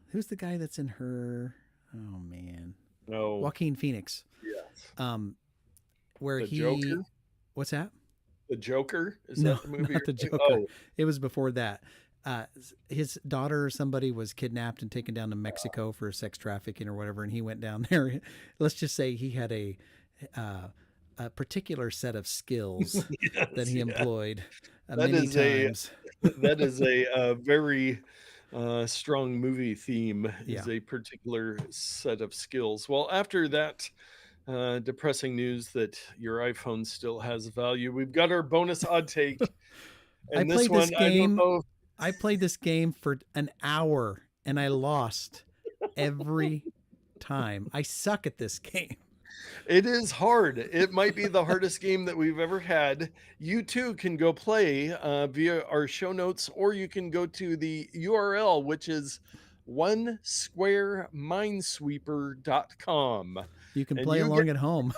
who's the guy that's in her? Oh man, no, Joaquin Phoenix. yes. Um, where The he Joker? what's that? The Joker? Is No, that the movie not you're the thinking? Joker. Oh, It was before that. His daughter or somebody was kidnapped and taken down to Mexico for sex trafficking or whatever, and he went down there. Let's just say he had uh, a particular set of skills that yes, he yeah. employed That many is a times. that is a very strong movie theme, Yeah. is a particular set of skills. Well, after that depressing news that your iPhone still has value, we've got our bonus odd take. I And this played this one, I don't game. know. I played this game for an hour and I lost every time. I suck at this game. It is hard. It might be the hardest game that we've ever had. You too can go play via our show notes, or you can go to the URL, which is onesquareminesweeper.com. You can And play along at home.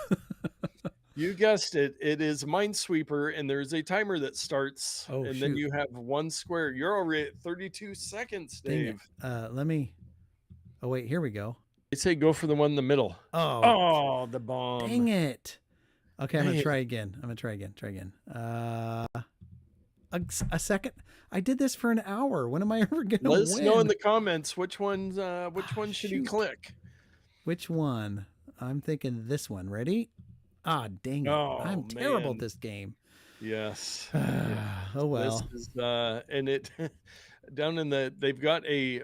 you guessed it, it is Minesweeper, and there's a timer that starts, Oh and then shoot. you have one square. You're already at 32 seconds, Dang it. Dave. Let me Oh wait, here we go. They say go for the one in the middle. Oh, Oh, the dang bomb. it. Okay, I'm gonna Dang. try again. Try again. A second. I did this for an hour. When am I ever gonna Let us know in win? the comments which Ah, one should he shoot. click. Which one? I'm thinking this one. Ready? Ah, dang it. I'm Oh terrible at man. this game. Yes. Yeah. Oh This well. is and it down in they've got a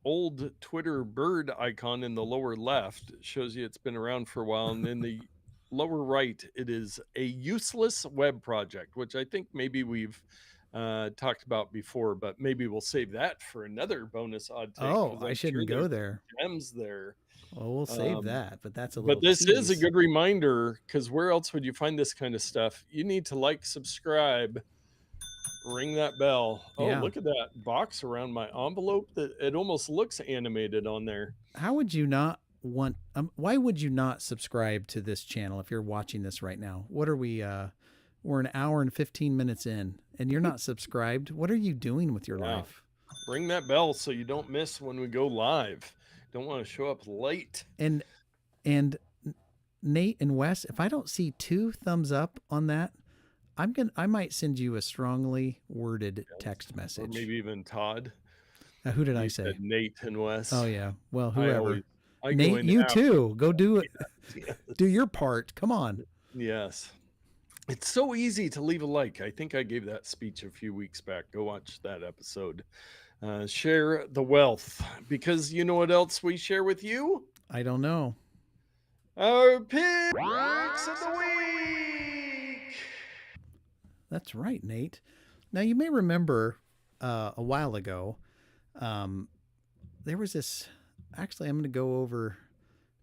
old Twitter bird icon in the lower left. It shows you it's been around for a while. And in the lower right, it is a useless web project, which I think maybe we've talked about before, but maybe we'll save that for another bonus odd take Oh, because I I'm sure shouldn't go there's there. gems there. Well, we'll save Um, that, but that's a but little this is a tease. good reminder because where else would you find this kind of stuff? You need to like, subscribe, Ring that bell. Oh, Yeah. look at that box around my envelope. That it almost looks animated on there. How would you not want why would you not subscribe to this channel if you're watching this right now? What are we we're an hour and 15 minutes in and you're not subscribed? What are you doing with your Yeah. life? Ring that bell so you don't miss when we go live. Don't want to show up late. And and Nate and Wes, if I don't see 2 thumbs up on that, I might send you a strongly worded text Or message. maybe even Todd. Who did I You said say? Nate and Wes. Oh yeah. Well, I whoever. always I go Nate, in you after. too. Go do it. Yes. Do your part. Come on. Yes. It's so easy to leave a like. I think I gave that speech a few weeks back. Go watch that episode. Share the wealth, because you know what else we share with you? I don't know. Our picks of the week. That's right, Nate. Now you may remember a while ago, um, there was this. Actually, I'm going to go over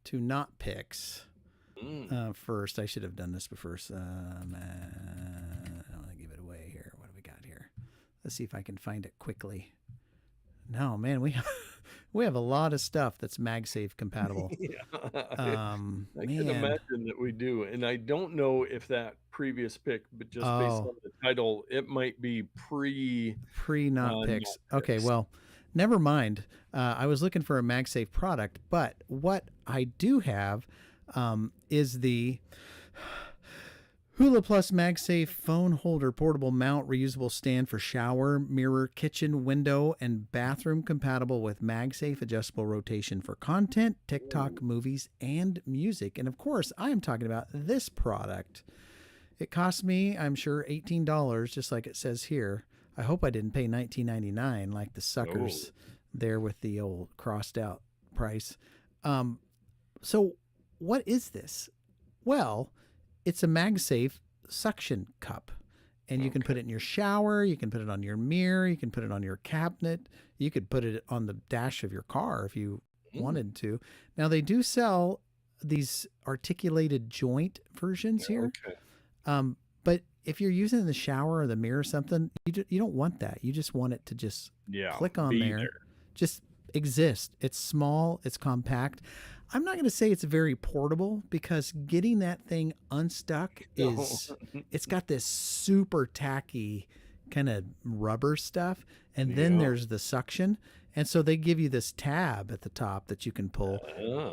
to not picks first. I should have done this first. I want to give it away here. What do we got here? Let's see if I can find it quickly. No, man, we have a lot of stuff that's MagSafe compatible. Yeah, I can Man. imagine that we do, and I don't know if that previous pick, but just based Oh, on the title, it might be pre not not picks. Okay, picks. well, never mind. I was looking for a MagSafe product, but what I do have is the Hula Plus MagSafe phone holder portable mount reusable stand for shower, mirror, kitchen, window, and bathroom, compatible with MagSafe adjustable rotation for content, TikTok, movies, and music. And of course, I am talking about this product. It cost me, I'm sure, $18, just like it says here. I hope I didn't pay $19.99 like the suckers there with the old crossed out price. So what is this? Well, it's a MagSafe suction cup. And you can put it in your shower, you can put it on your mirror, you can put it on your cabinet, you could put it on the dash of your car if you wanted to. Now they do sell these articulated joint versions here. Okay. But if you're using it in the shower or the mirror or something, you don't want that. You just want it to just click on there, just exist. It's small, it's compact. I'm not going to say it's very portable because getting that thing unstuck is, it's got this super tacky kind of rubber stuff. And then there's the suction. And so they give you this tab at the top that you can pull.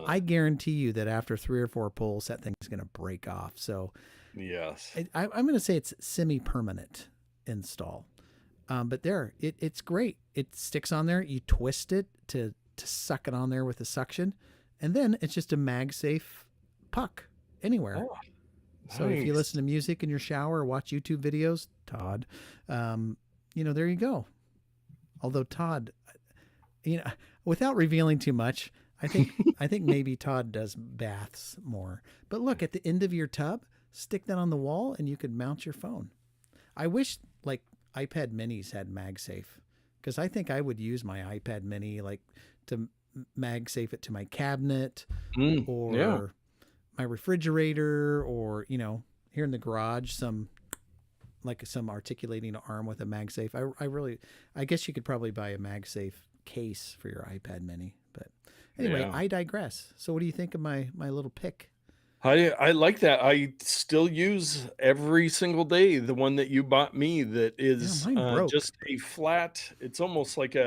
I guarantee you that after 3 or 4 pulls, that thing's going to break off. So yes, I'm going to say it's semi-permanent install. But there, it's great. It sticks on there. You twist it to suck it on there with the suction. And then it's just a MagSafe puck anywhere. Oh, so if you listen to music in your shower or watch YouTube videos, Todd, there you go. Although Todd, without revealing too much, I think maybe Todd does baths more. But look, at the end of your tub, stick that on the wall and you could mount your phone. I wish like iPad minis had MagSafe, because I think I would use my iPad mini like to MagSafe it to my cabinet or my refrigerator, or here in the garage some articulating arm with a MagSafe. I guess you could probably buy a MagSafe case for your iPad mini, but anyway, I digress. So what do you think of my little pick? I like that. I still use every single day the one that you bought me that is mine broke. just a flat, it's almost like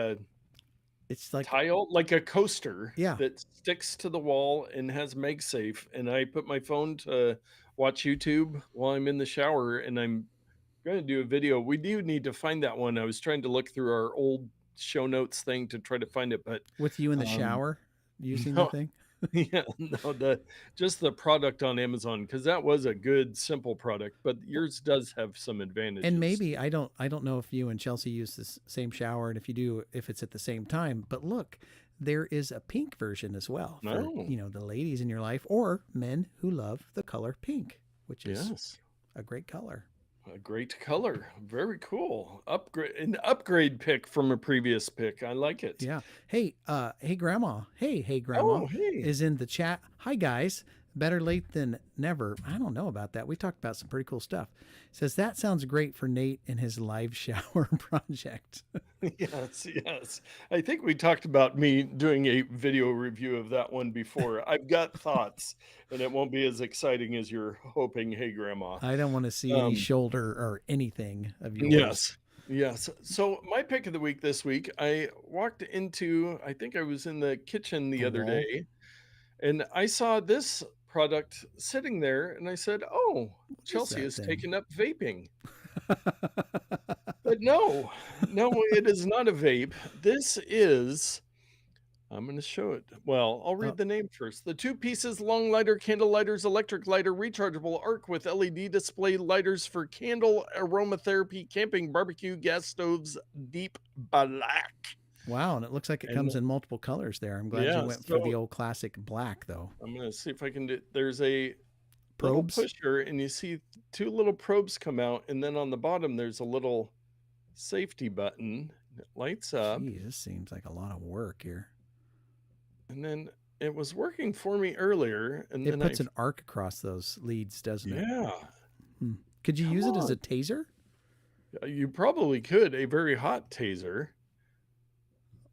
it's like tile, like a coaster Yeah. that sticks to the wall and has MagSafe. And I put my phone to watch YouTube while I'm in the shower, and I'm going to do a video. We do need to find that one. I was trying to look through our old show notes thing to try to find it, but with you in the shower using no, the thing. yeah, no, just the product on Amazon, because that was a good, simple product, but yours does have some advantages. And maybe I don't know if you and Chelsea use this same shower, and if you do, if it's at the same time. But look, there is a pink version as well for the ladies in your life, or men who love the color pink, which is a great color. A great color. Very cool. An upgrade pick from a previous pick. I like it. Yeah. Hey, hey grandma. Hey grandma. Oh, hey. Is in the chat. Hi guys. better late than never. I don't know about that. We talked about some pretty cool stuff. It says that sounds great for Nate and his live shower project. Yes, yes. I think we talked about me doing a video review of that one before. I've got thoughts, and it won't be as exciting as you're hoping. Hey, Grandma. I don't want to see any Um, shoulder or anything of yours. yes, yes. So my pick of the week this week, I walked into, I think I was in the kitchen The the other wall. day, and I saw this product sitting there, and I said, "Oh, What is Chelsea that has thing? taken up vaping." But no, no, it is not a vape. This is I'm going to show it. Well, I'll Oh, read the name first. The two pieces long lighter, candle lighters, electric lighter, rechargeable arc with LED display lighters for candle, aromatherapy, camping, barbecue, gas stoves, deep black. wow. And it looks like it And comes in multiple colors there. I'm glad you yeah, went for the so old classic black, though. I'm going to see if I can do there's a little Probes. pusher and you see two little probes come out and then on the bottom there's a little safety button that lights up Gee, this seems like a lot of work here. and then it was working for me earlier and It then I puts an arc across those leads, doesn't it? yeah, Hmm. Could you come use it as on. a taser? You probably could, a very hot taser.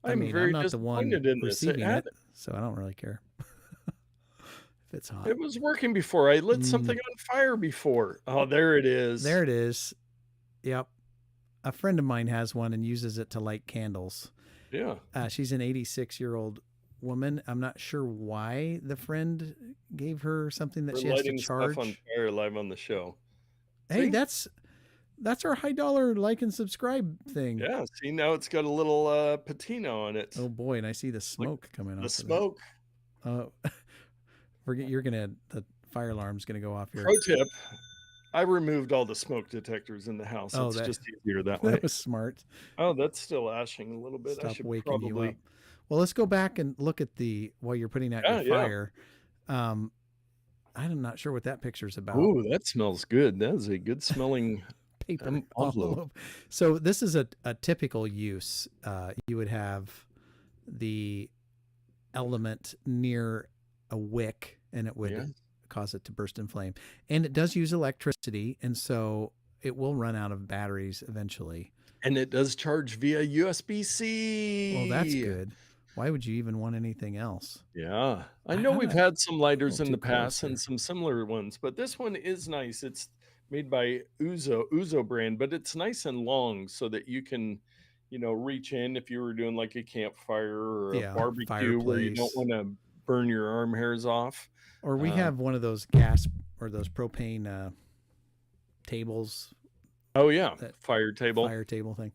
I I'm mean, I'm very not the one disappointed in this. receiving it, so I don't really care if it's hot. It was working before. I lit Mm, something on fire before. Oh, oh, there it is. there it is. Yep. A friend of mine has one and uses it to light candles. Yeah. She's an 86-year-old woman. I'm not sure why the friend gave her something that We're she has to lighting stuff on charge. fire live on the show. Hey, See? that's our high dollar like and subscribe thing. Yeah. See, now it's got a little patina on Oh it. boy, and I see the Like smoke coming the off of that. smoke. Oh, the fire alarm's gonna go off here. Pro tip, I removed all the smoke detectors in the house. Oh, It's that just easier that that way. was smart. Oh, that's still ashing a little bit. I Stop should waking you up. probably. Well, let's go back and look at the while you're putting out your Yeah, yeah. fire. Um, I'm not sure what that picture's about. Ooh, that smells good. That is a good smelling Paper envelope. envelope. So this is a typical use. You would have the element near a wick, and it would Yeah. cause it to burst in flame. And it does use electricity, and so it will run out of batteries eventually. And it does charge via Well, that's USB-C. good. Why would you even want anything else? Yeah. I know I'm we've not had some a little lighters in too the close past and here. some similar ones, but this one is nice. It's made by Uzo brand, but it's nice and long so that you can, reach in if you were doing like a campfire or a Yeah, barbecue where you don't fireplace. want to burn your arm hairs off. Or we Uh, have one of those gas or those propane tables, oh yeah, that fire table. fire table thing.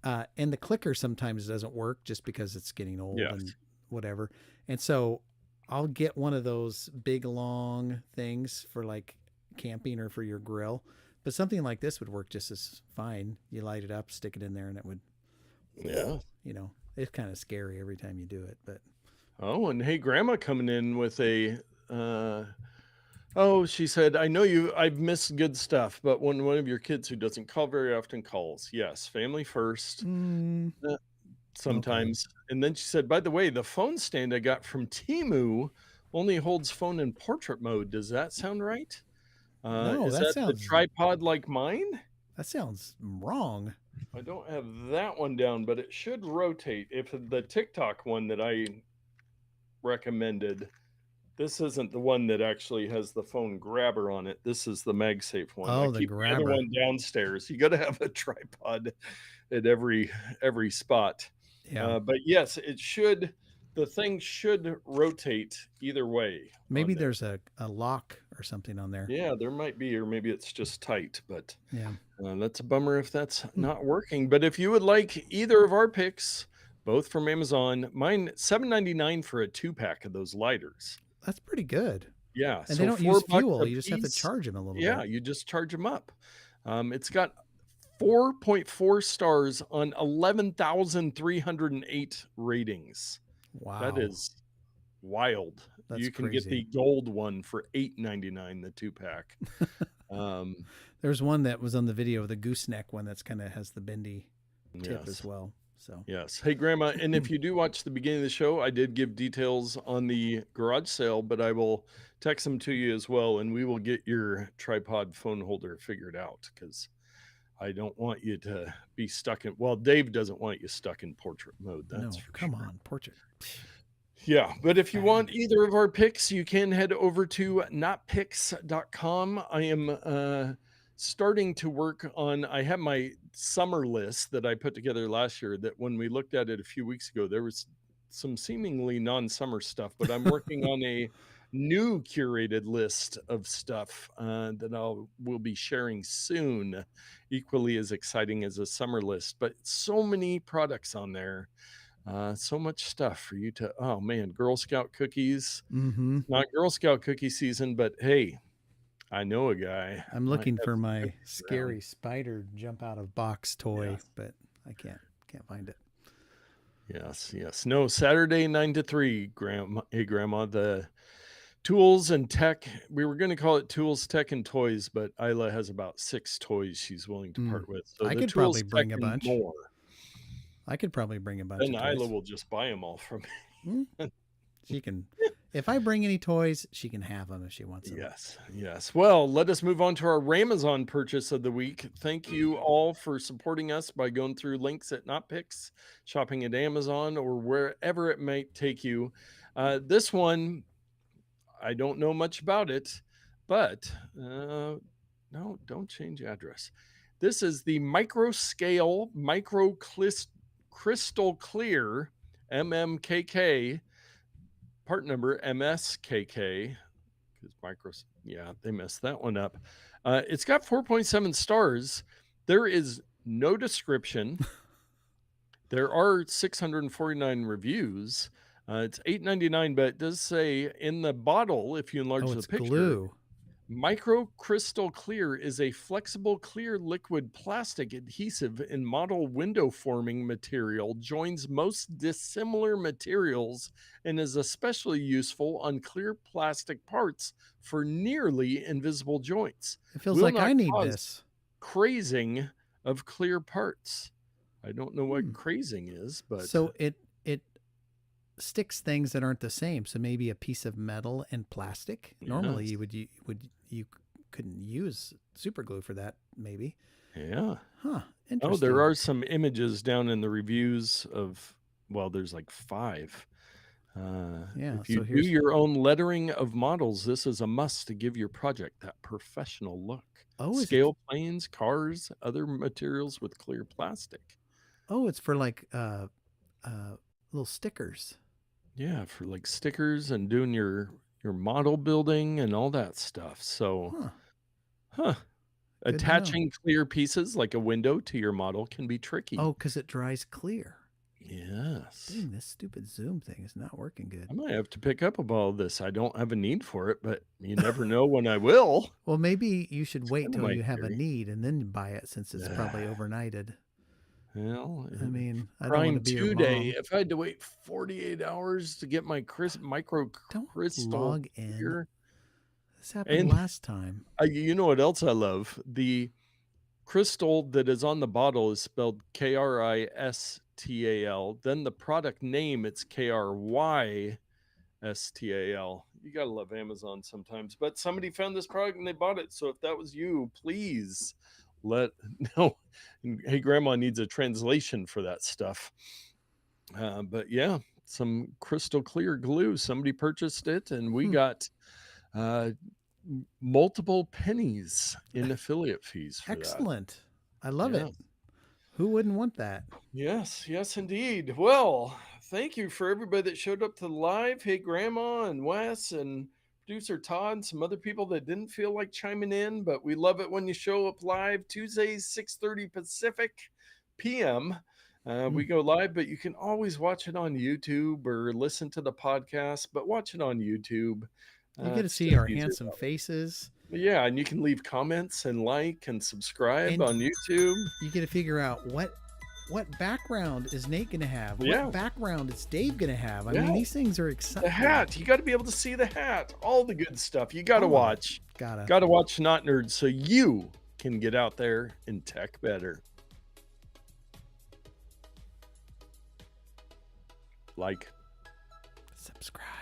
And the clicker sometimes doesn't work just because it's getting old and Yes. whatever. And so I'll get one of those big long things for like camping or for your grill. But something like this would work just as fine. You light it up, stick it in there, and it would, Yeah. it's kind of scary every time you do it. But Oh, and hey, grandma coming in with a oh, she said, I know I've missed good stuff, but when one of your kids who doesn't call very often calls, yes, family first, mm, uh, okay. sometimes. And then she said, by the way, the phone stand I got from Timu only holds phone in portrait mode. Does that sound right? No, Is that the tripod like mine? that sounds wrong. I don't have that one down, but it should rotate. If the TikTok one that I recommended, this isn't the one that actually has the phone grabber on it. This is the MagSafe one. I Oh, the keep the other grabber. one downstairs. You got to have a tripod at every spot. Yeah. But yes, the thing should rotate either way on Maybe there. there's a lock or something on there. Yeah, there might be, or maybe it's just tight, but Yeah. that's a bummer if that's Hmm. not working. But if you would like either of our picks, both from Amazon, mine $7.99 for a 2-pack of those lighters. That's pretty good. Yeah, And they so don't use 4 bucks fuel. a You just have to piece. charge them a little Yeah, bit. you just charge them up. It's got 4.4 stars on 11,308 ratings. That Wow. is wild. That's You can get crazy. the gold one for $8.99, the 2-pack. There's one that was on the video, the gooseneck one that's kind of has the bendy tip as Yes. well. So Yes. Hey, Grandma, and if you do watch the beginning of the show, I did give details on the garage sale, but I will text them to you as well, and we will get your tripod phone holder figured out because I don't want you to be stuck in, well, Dave doesn't want you stuck in portrait mode, that's no, for come sure. on, portrait. Yeah, but if you want Bad. either of our picks, you can head over to notpicks.com. I am starting to work on, I have my summer list that I put together last year that when we looked at it a few weeks ago, there was some seemingly non-summer stuff, but I'm working on a new curated list of stuff that will be sharing soon, equally as exciting as a summer list, but so many products on there. So much stuff for you to, oh man, Girl Scout cookies. Mm-hmm. It's not Girl Scout cookie season, but hey, I know a guy I'm might looking have for some my cookies around. scary spider jump out of box toy, Yes, but I can't find it. yes, yes. No, Saturday 9 to 3, Grandma. Hey, Grandma, the tools and tech. We were going to call it tools, tech, and toys, but Isla has about 6 toys she's willing to Mm. part with. So I the could tools, probably tech, bring a and bunch. more. I could probably bring a bunch Then of Isla toys. will just buy them all from Mm. me. She can, if I bring any toys, she can have them if she wants them. Yes, yes. Well, let us move on to our Ramazon purchase of the week. Thank you all for supporting us by going through links at NotPicks, shopping at Amazon, or wherever it might take you. This one, I don't know much about it, but no, don't change address. This is the micro scale, crystal clear MMKK, part number MSKK. Because Microsoft, yeah, they messed that one up. It's got 4.7 stars. There is no description. There are 649 reviews. It's $8.99, but it does say in the bottle, if you enlarge Oh, the it's picture, glue. Micro Crystal Clear is a flexible clear liquid plastic adhesive in model window forming material, joins most dissimilar materials, and is especially useful on clear plastic parts for nearly invisible joints. It feels Will like not I need cause this. crazing of clear parts. I don't know what Hmm. crazing is, but So it sticks things that aren't the same. So maybe a piece of metal and plastic. Normally yes. you couldn't use super glue for that. Maybe. Yeah. Huh. Oh, there Interesting. are some images down in the reviews of, well, there's like 5. Yeah. If you So do here's. your own lettering of models, this is a must to give your project that professional look. Oh, is it? Scale planes, cars, other materials with clear plastic. Oh, it's for like little stickers. Yeah, for like stickers and doing your model building and all that stuff. So, Huh. huh. Good to know. Attaching clear pieces like a window to your model can be tricky. Oh, because it dries clear. Yes. Dang, this stupid Zoom thing is not working good. I might have to pick up all this. I don't have a need for it, but you never know when I will. Well, maybe you should It's wait kind of till my you have a theory. need and then buy it since it's probably overnighted. Well, I mean, I don't want to Prime be your 2 day. mom. If I had to wait 48 hours to get my micro Don't crystal log in. clear, This happened and last time. you know what else I love? The crystal that is on the bottle is spelled Kristal. Then the product name, it's Krystal. You gotta love Amazon sometimes. But somebody found this product and they bought it. So if that was you, please let no. Hey, Grandma needs a translation for that stuff. But yeah, some crystal clear glue. Somebody purchased it, and we Hmm. got uh, multiple pennies in affiliate fees for that. Excellent. I love Yeah. it. Who wouldn't want that? Yes, yes, indeed. Well, thank you for everybody that showed up to the live. Hey, Grandma and Wes and producer Todd, and some other people that didn't feel like chiming in, but we love it when you show up live Tuesdays, 6:30 Pacific p.m. Hmm. We go live, but you can always watch it on YouTube or listen to the podcast, but watch it on YouTube. You get to It's see just our easier handsome that way. faces, Yeah, and you can leave comments and like and subscribe and on YouTube. you get to figure out what background is Nate going to have? What Yeah, background is Dave going to have? I yeah. mean, these things are The exciting. hat. You got to be able to see the hat. All the good stuff. You got to All of it. watch. Gotta. Got to watch Not Nerds so you can get out there and tech better. like. Subscribe.